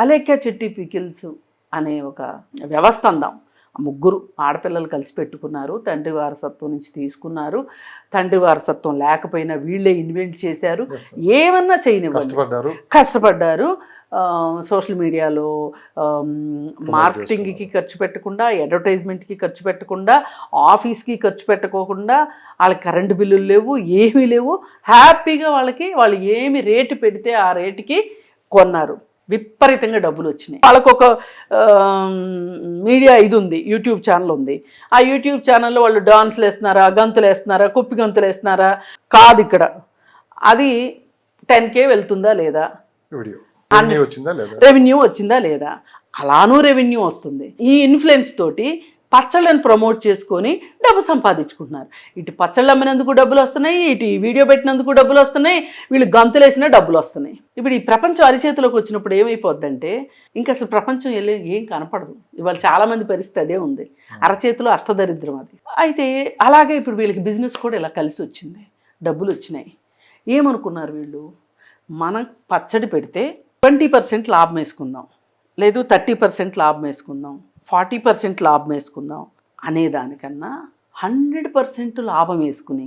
అలేఖ్య చిట్టి పికిల్స్ అనే ఒక వ్యవస్థ అందాం. ముగ్గురు ఆడపిల్లలు కలిసి పెట్టుకున్నారు. తండ్రి వారసత్వం నుంచి తీసుకున్నారు. తండ్రి వారసత్వం లేకపోయినా వీళ్ళే ఇన్వెంట్ చేశారు. ఏమన్నా చేయనివ్వండి, కష్టపడ్డారు. సోషల్ మీడియాలో మార్కెటింగ్కి ఖర్చు పెట్టకుండా, అడ్వర్టైజ్మెంట్కి ఖర్చు పెట్టకుండా, ఆఫీస్కి ఖర్చు పెట్టుకోకుండా, వాళ్ళకి కరెంటు బిల్లులు లేవు, ఏమీ లేవు. హ్యాపీగా వాళ్ళు ఏమి రేటు పెడితే ఆ రేటుకి కొన్నారు. విపరీతంగా డబ్బులు వచ్చినాయి. వాళ్ళకు ఒక మీడియా ఇది ఉంది, యూట్యూబ్ ఛానల్ ఉంది. ఆ యూట్యూబ్ ఛానల్లో వాళ్ళు డాన్స్లు వేస్తున్నారా, గంతులు వేస్తున్నారా, కుప్పి గంతులు వేస్తున్నారా కాదు, ఇక్కడ అది 10K వెళ్తుందా లేదా, రెవెన్యూ వచ్చిందా లేదా, అలానూ రెవెన్యూ వస్తుంది. ఈ ఇన్ఫ్లుయెన్స్ తోటి పచ్చళ్ళని ప్రమోట్ చేసుకొని డబ్బు సంపాదించుకుంటున్నారు. ఇటు పచ్చళ్ళు అమ్మినందుకు డబ్బులు వస్తున్నాయి, ఇటు ఈ వీడియో పెట్టినందుకు డబ్బులు వస్తున్నాయి, వీళ్ళు గంతులు వేసినా డబ్బులు వస్తున్నాయి. ఇప్పుడు ఈ ప్రపంచం అరిచేతిలోకి వచ్చినప్పుడు ఏమైపోద్దంటే ఇంకా అసలు ప్రపంచం ఏం కనపడదు. ఇవాళ చాలామంది పరిస్థితి అదే ఉంది, అరచేతిలో అష్టదరిద్రం అది. అయితే అలాగే ఇప్పుడు వీళ్ళకి బిజినెస్ కూడా ఇలా కలిసి వచ్చింది, డబ్బులు వచ్చినాయి. ఏమనుకున్నారు వీళ్ళు, మనం పచ్చడి పెడితే 20% లాభం వేసుకుందాం, లేదు 30% లాభం వేసుకుందాం, 40% లాభం వేసుకుందాం అనేదానికన్నా 100% లాభం వేసుకుని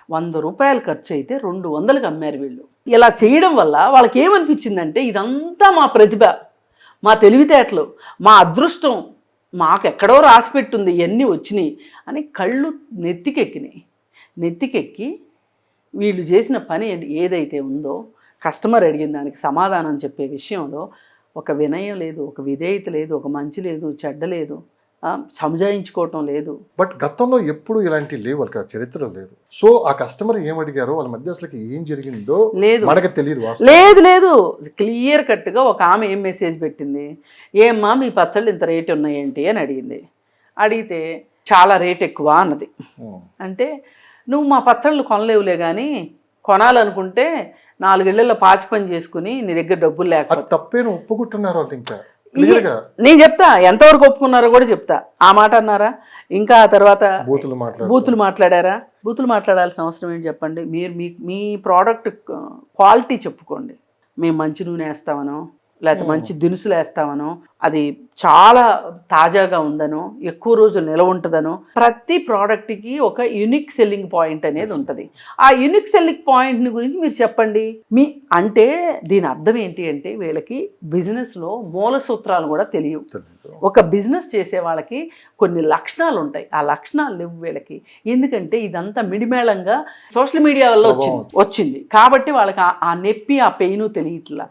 100 రూపాయలు ఖర్చు అయితే 200కి అమ్మారు వీళ్ళు. ఇలా చేయడం వల్ల వాళ్ళకి ఏమనిపించిందంటే ఇదంతా మా ప్రతిభ, మా తెలివితేటలు, మా అదృష్టం, మాకు ఎక్కడో రాసి పెట్టుంది, ఇవన్నీ వచ్చినాయి అని కళ్ళు నెత్తికెక్కి వీళ్ళు చేసిన పని ఏదైతే ఉందో, కస్టమర్ అడిగిన దానికి సమాధానం చెప్పే విషయంలో ఒక వినయం లేదు, ఒక విధేయత లేదు, ఒక మంచి లేదు, చెడ్డ లేదు, సంజాయించుకోవటం లేదు. బట్ గతంలో ఎప్పుడు ఇలాంటి లేవు, వాళ్ళకి చరిత్ర లేదు. సో ఆ కస్టమర్ ఏమడిగారో, వాళ్ళ మధ్య అసలు ఏం జరిగిందో లేదు, మనకు తెలియదు. లేదు క్లియర్ కట్గా ఒక ఆమె ఏం మెసేజ్ పెట్టింది, ఏమ్మా మీ పచ్చళ్ళు ఇంత రేటు ఉన్నాయేంటి అని అడిగింది. అడిగితే చాలా రేట్ ఎక్కువ అన్నది. అంటే నువ్వు మా పచ్చళ్ళు కొనలేవులే కానీ కొనాలనుకుంటే 4 ఏళ్లలో పాచి పని చేసుకుని నీ దగ్గర డబ్బులు లేకపోతే తప్పేను ఒప్పుకుంటున్నారు వాళ్ళు. ఇంకా నేను చెప్తా ఎంతవరకు ఒప్పుకున్నారో కూడా చెప్తా. ఆ మాట అన్నారా, ఇంకా ఆ తర్వాత బూతులు మాట్లాడారా? బూతులు మాట్లాడాల్సిన అవసరం ఏంటి చెప్పండి. మీరు మీ ప్రోడక్ట్ క్వాలిటీ చెప్పుకోండి. మేము మంచి నూనె వేస్తామనో, లేకపోతే మంచి దినుసులు వేస్తామనో, అది చాలా తాజాగా ఉందనో, ఎక్కువ రోజులు నిలవ ఉంటుందనో, ప్రతి ప్రోడక్ట్కి ఒక యూనిక్ సెల్లింగ్ పాయింట్ అనేది ఉంటుంది. ఆ యూనిక్ సెల్లింగ్ పాయింట్ని గురించి మీరు చెప్పండి. అంటే దీని అర్థం ఏంటి అంటే వీళ్ళకి బిజినెస్లో మూల సూత్రాలు కూడా తెలియవు. ఒక బిజినెస్ చేసే వాళ్ళకి కొన్ని లక్షణాలు ఉంటాయి, ఆ లక్షణాలు లేవు వీళ్ళకి. ఎందుకంటే ఇదంతా మిడిమేళంగా సోషల్ మీడియా వల్ల వచ్చింది కాబట్టి వాళ్ళకి ఆ నొప్పి, ఆ పెయిన్ తెలియట్లా.